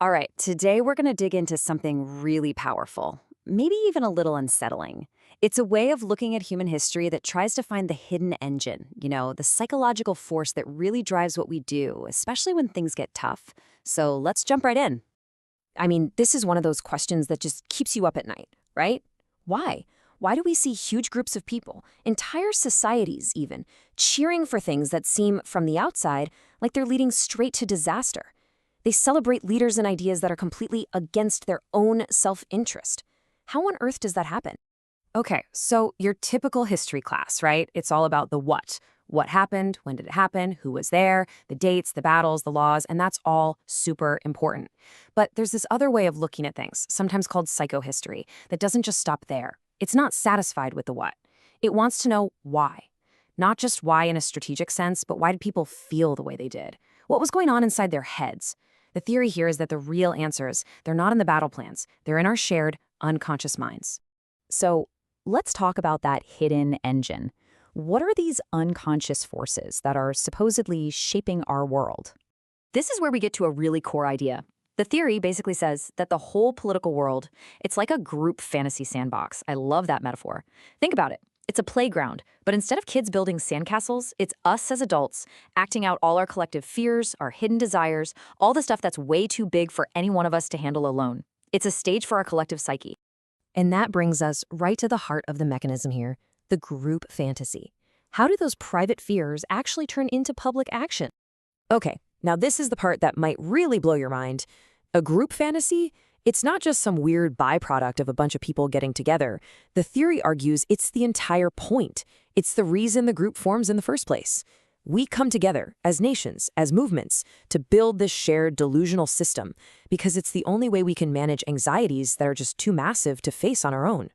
All right, today we're going to dig into something really powerful, maybe even a little unsettling. It's a way of looking at human history that tries to find the hidden engine, the psychological force that really drives what we do, especially when things get tough. So let's jump right in. I mean, this is one of those questions that just keeps you up at night, right? Why? Why do we see huge groups of people, entire societies even, cheering for things that seem, from the outside, like they're leading straight to disaster? They celebrate leaders and ideas that are completely against their own self-interest. How on earth does that happen? Okay, so your typical history class, right? It's all about the what. What happened, when did it happen, who was there, the dates, the battles, the laws, and that's all super important. But there's this other way of looking at things, sometimes called psychohistory, that doesn't just stop there. It's not satisfied with the what. It wants to know why. Not just why in a strategic sense, but why did people feel the way they did? What was going on inside their heads? The theory here is that the real answers, they're not in the battle plans. They're in our shared, unconscious minds. So let's talk about that hidden engine. What are these unconscious forces that are supposedly shaping our world? This is where we get to a really core idea. The theory basically says that the whole political world, it's like a group fantasy sandbox. I love that metaphor. Think about it. It's a playground, but instead of kids building sandcastles, it's us as adults acting out all our collective fears, our hidden desires, all the stuff that's way too big for any one of us to handle alone. It's a stage for our collective psyche. And that brings us right to the heart of the mechanism here, the group fantasy. How do those private fears actually turn into public action? Okay, now this is the part that might really blow your mind. A group fantasy? It's not just some weird byproduct of a bunch of people getting together. The theory argues it's the entire point. It's the reason the group forms in the first place. We come together as nations, as movements, to build this shared delusional system because it's the only way we can manage anxieties that are just too massive to face on our own.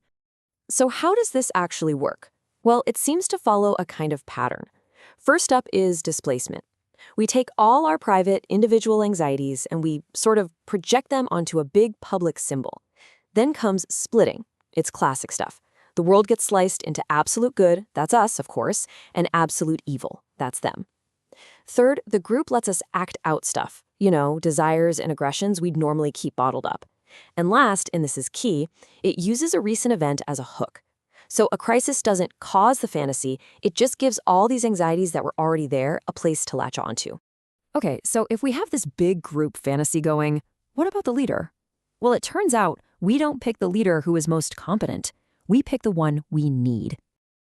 So how does this actually work? Well, it seems to follow a kind of pattern. First up is displacement. We take all our private, individual anxieties and we sort of project them onto a big public symbol. Then comes splitting. It's classic stuff. The world gets sliced into absolute good, that's us, of course, and absolute evil, that's them. Third, the group lets us act out stuff, desires and aggressions we'd normally keep bottled up. And last, and this is key, it uses a recent event as a hook. So a crisis doesn't cause the fantasy, it just gives all these anxieties that were already there a place to latch onto. Okay, so if we have this big group fantasy going, what about the leader? Well, it turns out we don't pick the leader who is most competent. We pick the one we need.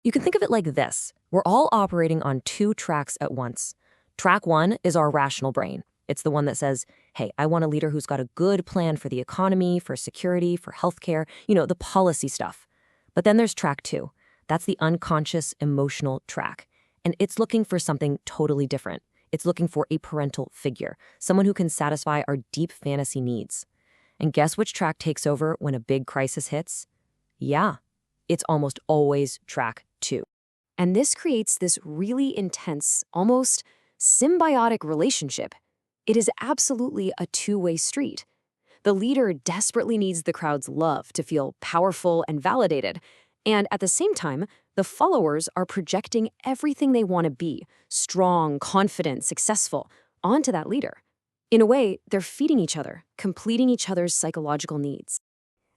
You can think of it like this. We're all operating on two tracks at once. Track one is our rational brain. It's the one that says, hey, I want a leader who's got a good plan for the economy, for security, for healthcare, the policy stuff. But then there's track two. That's the unconscious emotional track. And it's looking for something totally different. It's looking for a parental figure, someone who can satisfy our deep fantasy needs. And guess which track takes over when a big crisis hits? Yeah, it's almost always track two. And this creates this really intense, almost symbiotic relationship. It is absolutely a two-way street. The leader desperately needs the crowd's love to feel powerful and validated. And at the same time, the followers are projecting everything they want to be, strong, confident, successful, onto that leader. In a way, they're feeding each other, completing each other's psychological needs.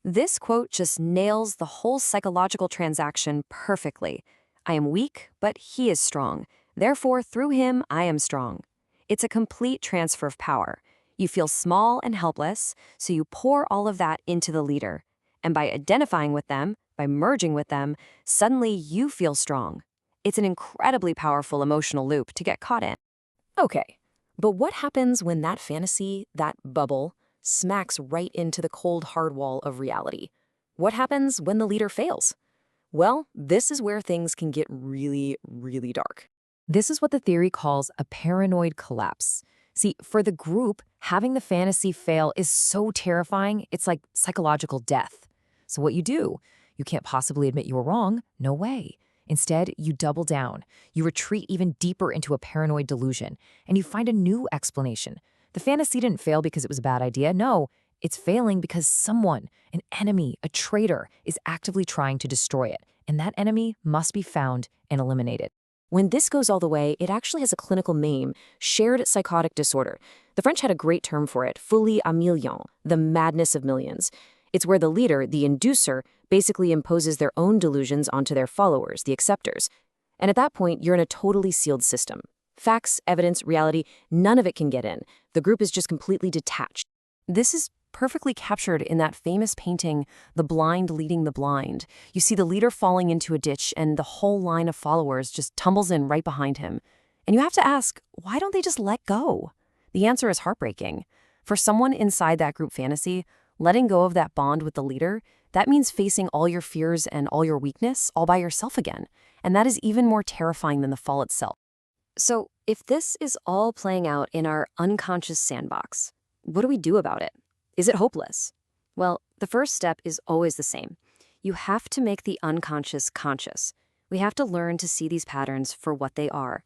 This quote just nails the whole psychological transaction perfectly. I am weak, but he is strong. Therefore, through him, I am strong. It's a complete transfer of power. You feel small and helpless, so you pour all of that into the leader. And by identifying with them, by merging with them, suddenly you feel strong. It's an incredibly powerful emotional loop to get caught in. Okay, but what happens when that fantasy, that bubble, smacks right into the cold hard wall of reality? What happens when the leader fails? Well, this is where things can get really, really dark. This is what the theory calls a paranoid collapse. See, for the group, having the fantasy fail is so terrifying, it's like psychological death. So what you can't possibly admit you were wrong, no way. Instead, you double down. You retreat even deeper into a paranoid delusion, and you find a new explanation. The fantasy didn't fail because it was a bad idea. No, it's failing because someone, an enemy, a traitor, is actively trying to destroy it, and that enemy must be found and eliminated. When this goes all the way, it actually has a clinical name, shared psychotic disorder. The French had a great term for it, folie à millions, the madness of millions. It's where the leader, the inducer, basically imposes their own delusions onto their followers, the acceptors. And at that point, you're in a totally sealed system. Facts, evidence, reality, none of it can get in. The group is just completely detached. This is perfectly captured in that famous painting, The Blind Leading the Blind. You see the leader falling into a ditch and the whole line of followers just tumbles in right behind him. And you have to ask, why don't they just let go? The answer is heartbreaking. For someone inside that group fantasy, letting go of that bond with the leader, that means facing all your fears and all your weakness all by yourself again. And that is even more terrifying than the fall itself. So, if this is all playing out in our unconscious sandbox, what do we do about it? Is it hopeless? Well, the first step is always the same. You have to make the unconscious conscious. We have to learn to see these patterns for what they are.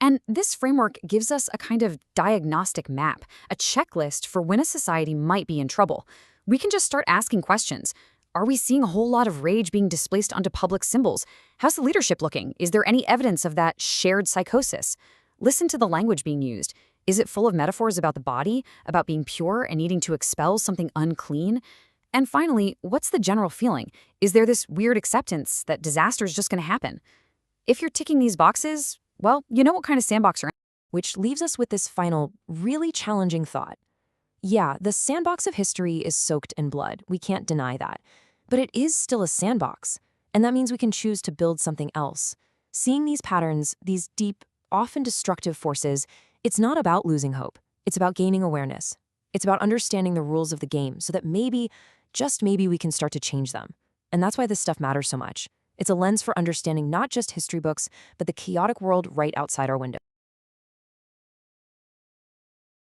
And this framework gives us a kind of diagnostic map, a checklist for when a society might be in trouble. We can just start asking questions. Are we seeing a whole lot of rage being displaced onto public symbols? How's the leadership looking? Is there any evidence of that shared psychosis? Listen to the language being used. Is it full of metaphors about the body, about being pure and needing to expel something unclean? And finally, what's the general feeling? Is there this weird acceptance that disaster is just going to happen? If you're ticking these boxes, well, you know what kind of sandbox you're in. Which leaves us with this final, really challenging thought. Yeah, the sandbox of history is soaked in blood. We can't deny that. But it is still a sandbox. And that means we can choose to build something else. Seeing these patterns, these deep, often destructive forces, it's not about losing hope. It's about gaining awareness. It's about understanding the rules of the game so that maybe, just maybe, we can start to change them. And that's why this stuff matters so much. It's a lens for understanding not just history books, but the chaotic world right outside our window.